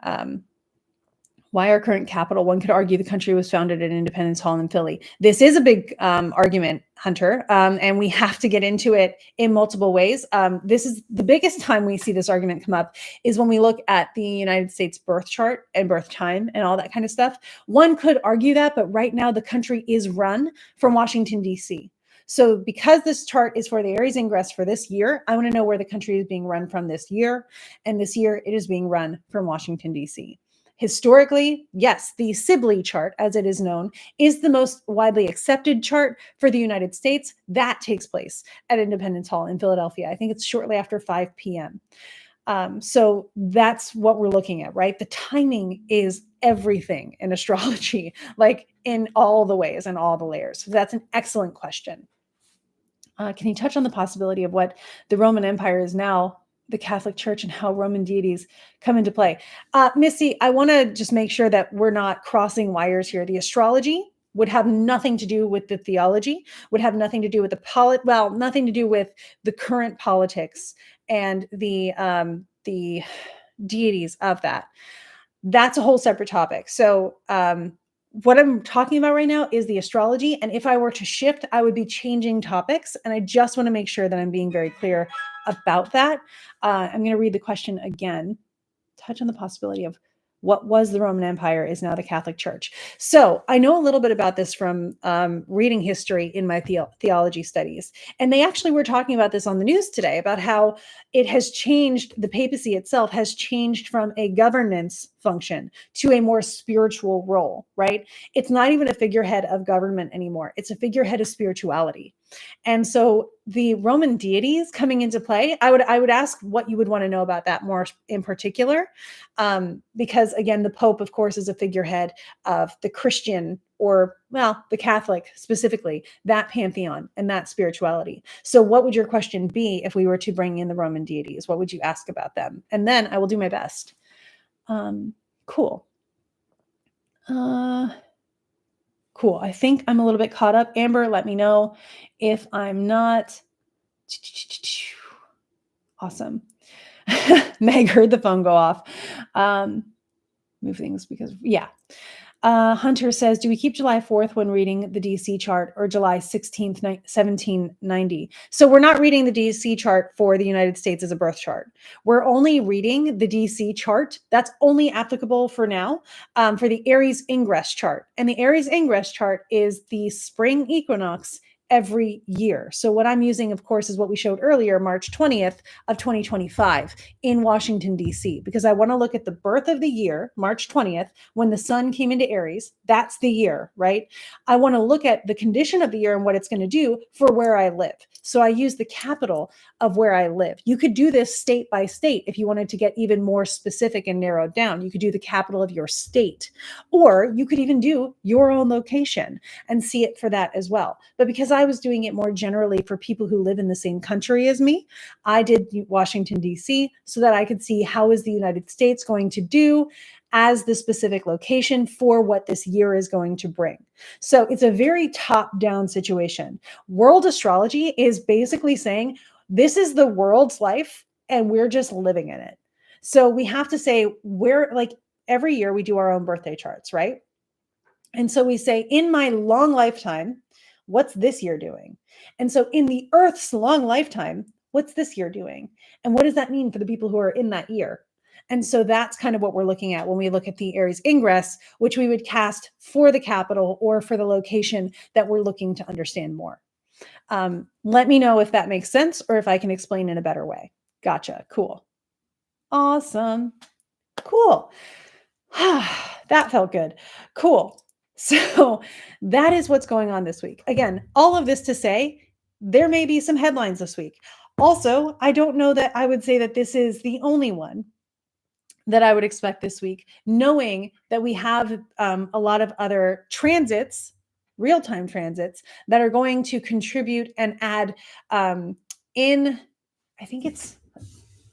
Why our current capital? One could argue the country was founded at Independence Hall in Philly. This is a big argument, Hunter, and we have to get into it in multiple ways. This is the biggest time we see this argument come up is when we look at the United States birth chart and birth time and all that kind of stuff. One could argue that, but right now the country is run from Washington, D.C. So because this chart is for the Aries ingress for this year, I want to know where the country is being run from this year. And this year it is being run from Washington, D.C. Historically, yes, the Sibley chart, as it is known, is the most widely accepted chart for the United States. That takes place at Independence Hall in Philadelphia. I think it's shortly after 5 p.m. So that's what we're looking at, right? The timing is everything in astrology, like in all the ways and all the layers. So that's an excellent question. Can you touch on the possibility of what the Roman Empire is now, the Catholic Church, and how Roman deities come into play? Missy, I want to just make sure that we're not crossing wires here. The astrology would have nothing to do with the theology, would have nothing to do with nothing to do with the current politics and the deities of that. That's a whole separate topic. So what I'm talking about right now is the astrology. And if I were to shift, I would be changing topics. And I just want to make sure that I'm being very clear about that. I'm going to read the question again. Touch on the possibility of what was the Roman Empire is now the Catholic Church. So I know a little bit about this from reading history in my theology studies. And they actually were talking about this on the news today, about how it has changed, the papacy itself has changed from a governance function to a more spiritual role, right? It's not even a figurehead of government anymore. It's a figurehead of spirituality. And so the Roman deities coming into play, I would ask what you would want to know about that more in particular, because again, the Pope, of course, is a figurehead of the Christian, or the Catholic specifically, that pantheon and that spirituality. So what would your question be if we were to bring in the Roman deities? What would you ask about them? And then I will do my best. Cool. Cool. I think I'm a little bit caught up. Amber, let me know if I'm not. Awesome. Meg heard the phone go off. Move things because, yeah. Hunter says, do we keep July 4th when reading the DC chart, or July 16th, 1790? So we're not reading the DC chart for the United States as a birth chart. We're only reading the DC chart. That's only applicable for now for the Aries ingress chart. And the Aries ingress chart is the spring equinox every year. So what I'm using, of course, is what we showed earlier, March 20th of 2025 in Washington, D.C., because I want to look at the birth of the year, March 20th, when the sun came into Aries. That's the year, right? I want to look at the condition of the year and what it's going to do for where I live. So I use the capital of where I live. You could do this state by state if you wanted to get even more specific and narrowed down. You could do the capital of your state, or you could even do your own location and see it for that as well. But because I was doing it more generally for people who live in the same country as me, I did Washington, D.C., so that I could see how is the United States going to do as the specific location for what this year is going to bring. So it's a very top-down situation. World astrology is basically saying, this is the world's life, and we're just living in it. So we have to say where, like every year we do our own birthday charts, right? And so we say, in my long lifetime, what's this year doing? And so in the Earth's long lifetime, what's this year doing? And what does that mean for the people who are in that year? And so that's kind of what we're looking at when we look at the Aries ingress, which we would cast for the capital or for the location that we're looking to understand more. Let me know if that makes sense or if I can explain in a better way. Gotcha. Cool. Awesome. Cool. That felt good. Cool. So that is what's going on this week. Again, all of this to say, there may be some headlines this week. Also, I don't know that I would say that this is the only one that I would expect this week, knowing that we have a lot of other transits, real time transits, that are going to contribute and add in, I think it's,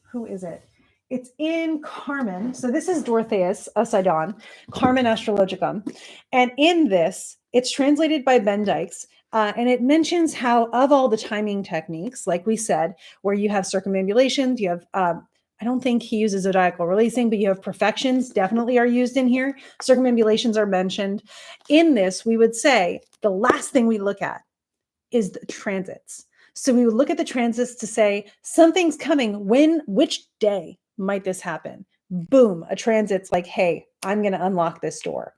who is it? It's in Carmen. So this is Dorotheus Sidon, Carmen Astrologicum. And in this, it's translated by Ben Dykes. And it mentions how, of all the timing techniques, like we said, where you have circumambulations, you have, I don't think he uses zodiacal releasing, but you have perfections definitely are used in here. Circumambulations are mentioned. In this, we would say the last thing we look at is the transits. So we would look at the transits to say something's coming. When, which day might this happen? Boom, a transit's like, hey, I'm going to unlock this door.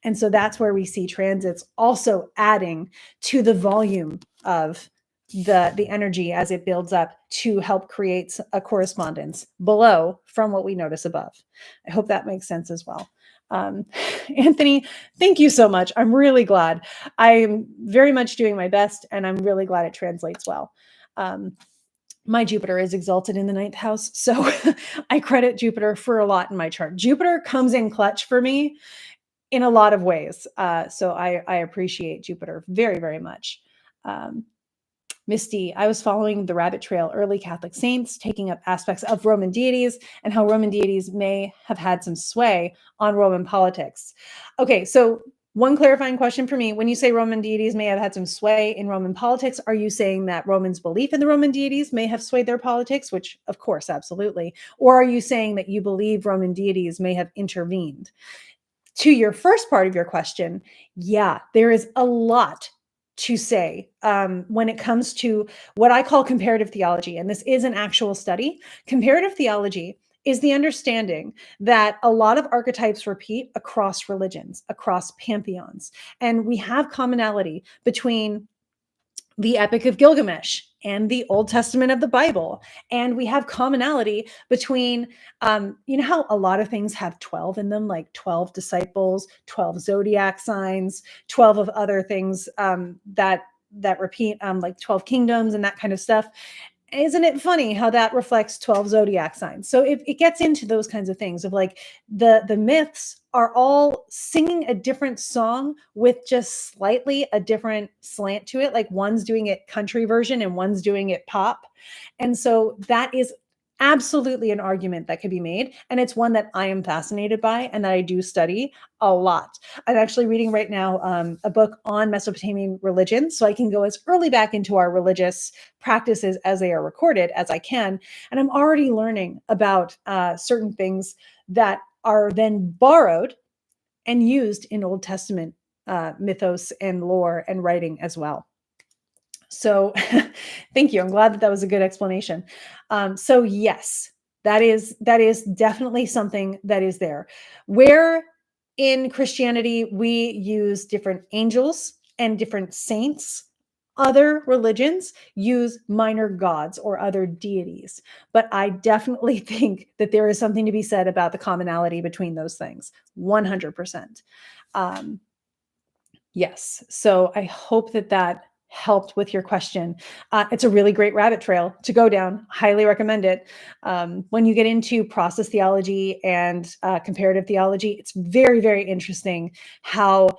And so that's where we see transits also adding to the volume of the energy as it builds up to help create a correspondence below from what we notice above. I hope that makes sense as well. Anthony, thank you so much. I'm really glad. I'm very much doing my best, and I'm really glad it translates well. My Jupiter is exalted in the 9th house, so I credit Jupiter for a lot in my chart. Jupiter comes in clutch for me in a lot of ways. So I appreciate Jupiter very, very much. Misty, I was following the rabbit trail, early Catholic saints taking up aspects of Roman deities and how Roman deities may have had some sway on Roman politics. Okay, so one clarifying question for me. When you say Roman deities may have had some sway in Roman politics, are you saying that Romans' belief in the Roman deities may have swayed their politics? Which, of course, absolutely. Or are you saying that you believe Roman deities may have intervened? To your first part of your question, yeah, there is a lot to say when it comes to what I call comparative theology. And this is an actual study. Comparative theology is the understanding that a lot of archetypes repeat across religions, across pantheons. And we have commonality between the Epic of Gilgamesh and the Old Testament of the Bible. And we have commonality between, you know, how a lot of things have 12 in them, like 12 disciples, 12 zodiac signs, 12 of other things that repeat, like 12 kingdoms and that kind of stuff. Isn't it funny how that reflects 12 zodiac signs? So it gets into those kinds of things of like the myths are all singing a different song with just slightly a different slant to it. Like one's doing it country version and one's doing it pop. And so that is absolutely an argument that could be made. And it's one that I am fascinated by and that I do study a lot. I'm actually reading right now a book on Mesopotamian religion. So I can go as early back into our religious practices as they are recorded as I can. And I'm already learning about certain things that are then borrowed and used in Old Testament mythos and lore and writing as well. So thank you. I'm glad that that was a good explanation. So yes, that is definitely something that is there. Where in Christianity we use different angels and different saints, other religions use minor gods or other deities. But I definitely think that there is something to be said about the commonality between those things. 100%. Yes. So I hope that that helped with your question. It's a really great rabbit trail to go down. Highly recommend it. When you get into process theology and comparative theology, it's very, very interesting how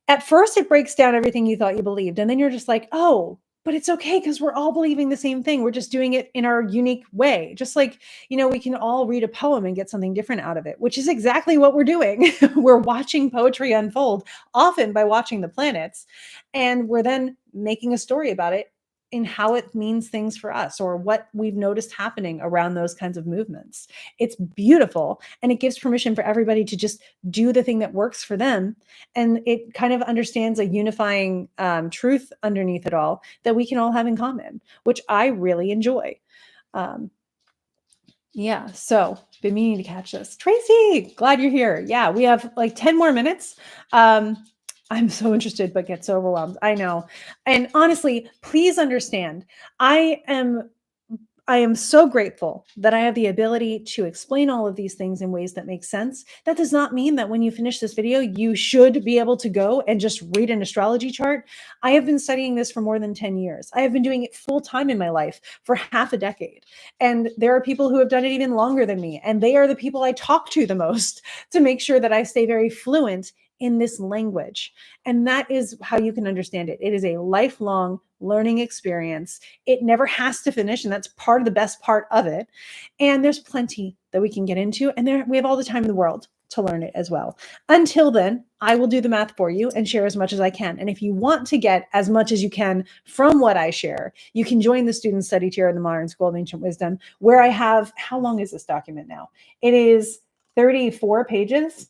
at first it breaks down everything you thought you believed. And then you're just like, oh, but it's okay because we're all believing the same thing. We're just doing it in our unique way. Just like, you know, we can all read a poem and get something different out of it, which is exactly what we're doing. We're watching poetry unfold, often by watching the planets. And we're then making a story about it in how it means things for us or what we've noticed happening around those kinds of movements. It's beautiful, and it gives permission for everybody to just do the thing that works for them. And it kind of understands a unifying truth underneath it all that we can all have in common, which I really enjoy. Um, yeah, so been meaning to catch this. Tracy, glad you're here. Yeah, we have like 10 more minutes. Um, I'm so interested, but get so overwhelmed. I know. And honestly, please understand, I am I am so grateful that I have the ability to explain all of these things in ways that make sense. That does not mean that when you finish this video, you should be able to go and just read an astrology chart. I have been studying this for more than 10 years. I have been doing it full time in my life for half a decade. And there are people who have done it even longer than me. And they are the people I talk to the most to make sure that I stay very fluent in this language. And that is how you can understand it. It is a lifelong learning experience. It never has to finish, and that's part of the best part of it. And there's plenty that we can get into, and we have all the time in the world to learn it as well. Until then, I will do the math for you and share as much as I can. And if you want to get as much as you can from what I share, you can join the student study tier in the Modern School of Ancient Wisdom, where I have, how long is this document now? It is 34 pages.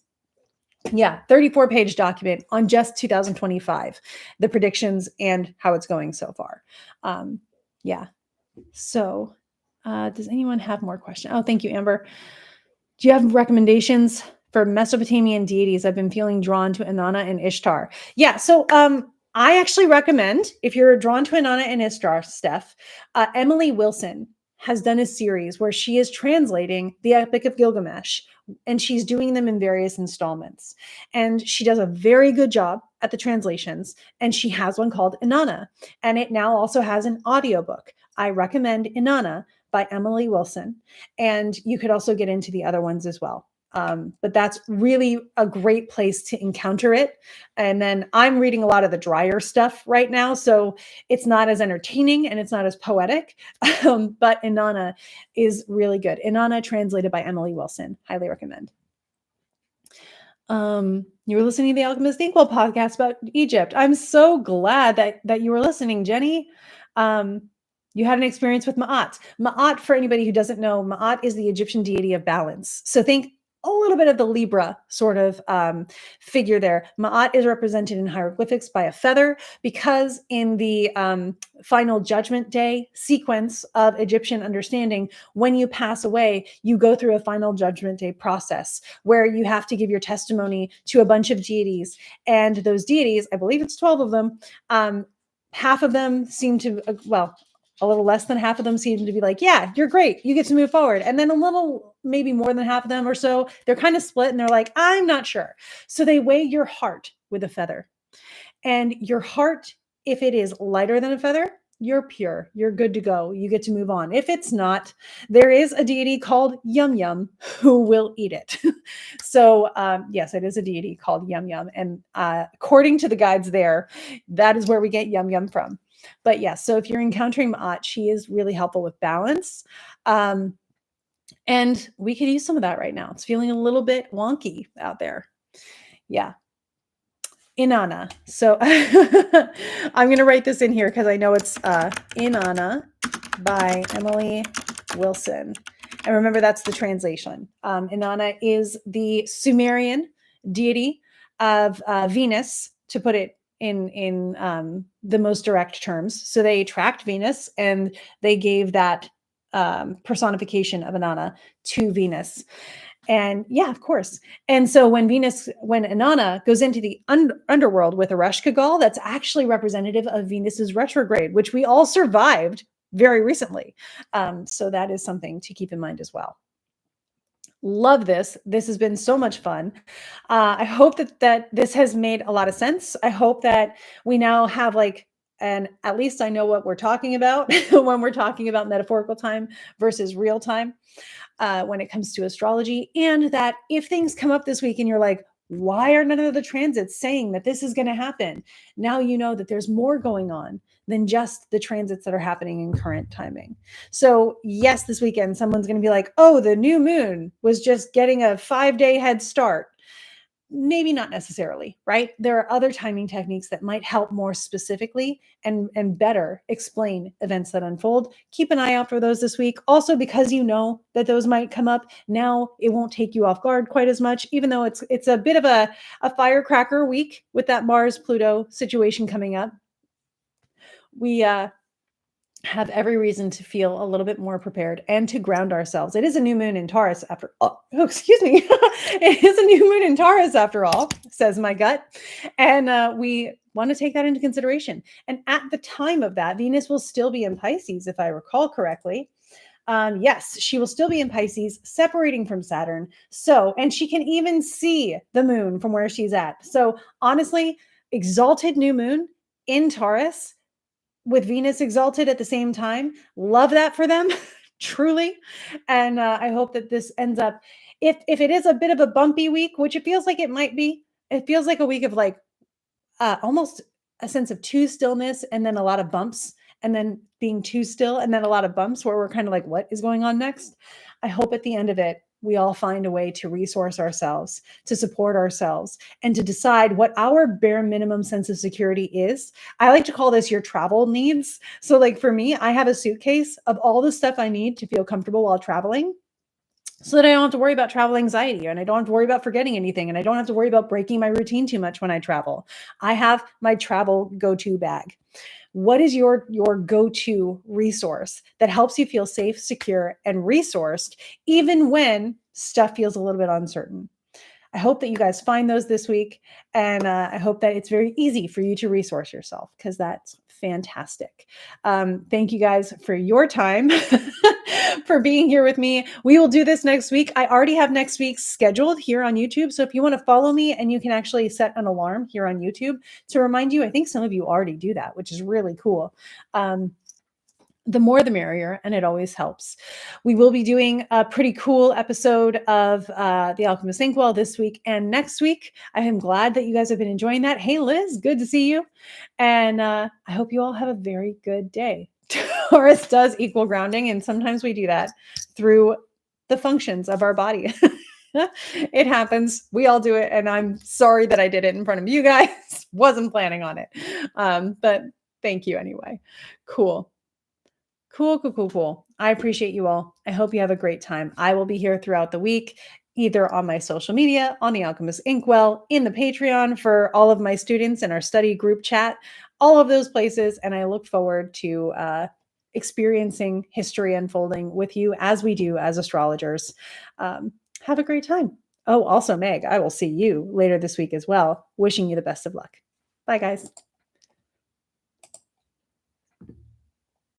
Yeah, 34-page document on just 2025, the predictions and how it's going so far. Yeah. So does anyone have more questions? Oh, thank you, Amber. Do you have recommendations for Mesopotamian deities? I've been feeling drawn to Inanna and Ishtar. Yeah, so I actually recommend, if you're drawn to Inanna and Ishtar, Steph, Emily Wilson has done a series where she is translating the Epic of Gilgamesh, and she's doing them in various installments. And she does a very good job at the translations, and she has one called Inanna, and it now also has an audiobook. I recommend Inanna by Emily Wilson, and you could also get into the other ones as well. But that's really a great place to encounter it. And then I'm reading a lot of the drier stuff right now, so it's not as entertaining and it's not as poetic. But Inanna is really good. Inanna, translated by Emily Wilson. Highly recommend. You were listening to the Alchemist Inkwell podcast about Egypt. I'm so glad that you were listening, Jenny. You had an experience with Ma'at. Ma'at, for anybody who doesn't know, Ma'at is the Egyptian deity of balance. So think a little bit of the Libra sort of figure there. Ma'at is represented in hieroglyphics by a feather, because in the final judgment day sequence of Egyptian understanding, when you pass away, you go through a final judgment day process where you have to give your testimony to a bunch of deities. And those deities, I believe it's 12 of them, half of them seem to, a little less than half of them seem to be like, yeah, you're great, you get to move forward. And then a little, maybe more than half of them or so, they're kind of split and they're like, I'm not sure. So they weigh your heart with a feather. And your heart, if it is lighter than a feather, you're pure, you're good to go, you get to move on. If it's not, there is a deity called Yum Yum who will eat it. So yes, it is a deity called Yum Yum. And according to the guides there, that is where we get Yum Yum from. But yes, so if you're encountering Ma'at, she is really helpful with balance. And we could use some of that right now. It's feeling a little bit wonky out there. Yeah. Inanna. So I'm going to write this in here because I know it's Inanna by Emily Wilson. And remember, that's the translation. Inanna is the Sumerian deity of Venus, to put it in the most direct terms. So they tracked Venus and they gave that personification of Inanna to Venus. And yeah, of course. And so when Inanna goes into the underworld with Ereshkigal, that's actually representative of Venus's retrograde, which we all survived very recently. So that is something to keep in mind as well. Love this. This has been so much fun. I hope that this has made a lot of sense. I hope that we now have and at least I know what we're talking about when we're talking about metaphorical time versus real time when it comes to astrology. And that if things come up this week and you're like, why are none of the transits saying that this is going to happen? Now you know that there's more going on than just the transits that are happening in current timing. So yes, this weekend, someone's going to be like, oh, the new moon was just getting a 5-day head start. maybe not necessarily, right? There are other timing techniques that might help more specifically and better explain events that unfold. Keep an eye out for those this week. Also, because you know that those might come up, now it won't take you off guard quite as much, even though it's a bit of a firecracker week with that Mars Pluto situation coming up. We have every reason to feel a little bit more prepared and to ground ourselves. It is a new moon in Taurus after all. Oh, excuse me. It is a new moon in Taurus after all, says my gut. And we want to take that into consideration. And at the time of that, Venus will still be in Pisces, if I recall correctly. Yes, she will still be in Pisces, separating from Saturn. So, and she can even see the moon from where she's at. So, honestly, exalted new moon in Taurus with Venus exalted at the same time. Love that for them, truly. And I hope that this ends up, if it is a bit of a bumpy week, which it feels like it might be, it feels like a week of like almost a sense of too stillness and then a lot of bumps and then being too still and then a lot of bumps where we're kind of like, what is going on next? I hope at the end of it, we all find a way to resource ourselves, to support ourselves, and to decide what our bare minimum sense of security is. I like to call this your travel needs. So, like for me, I have a suitcase of all the stuff I need to feel comfortable while traveling so that I don't have to worry about travel anxiety and I don't have to worry about forgetting anything and I don't have to worry about breaking my routine too much when I travel. I have my travel go-to bag. What is your go-to resource that helps you feel safe, secure, and resourced even when stuff feels a little bit uncertain? I hope that you guys find those this week, and I hope that it's very easy for you to resource yourself because that's fantastic. Thank you guys for your time, for being here with me. We will do this next week. I already have next week's scheduled here on YouTube. So if you want to follow me, and you can actually set an alarm here on YouTube to remind you, I think some of you already do that, which is really cool. The more the merrier, and it always helps. We will be doing a pretty cool episode of The Alchemist Inkwell this week and next week. I am glad that you guys have been enjoying that. Hey, Liz, good to see you. And I hope you all have a very good day. Taurus does equal grounding, and sometimes we do that through the functions of our body. It happens. We all do it, and I'm sorry that I did it in front of you guys. Wasn't planning on it. But thank you anyway. Cool. Cool. I appreciate you all. I hope you have a great time. I will be here throughout the week, either on my social media, on the Alchemist Inkwell, in the Patreon for all of my students and our study group chat, all of those places. And I look forward to experiencing history unfolding with you as we do as astrologers. Have a great time. Oh, also, Meg, I will see you later this week as well. Wishing you the best of luck. Bye, guys.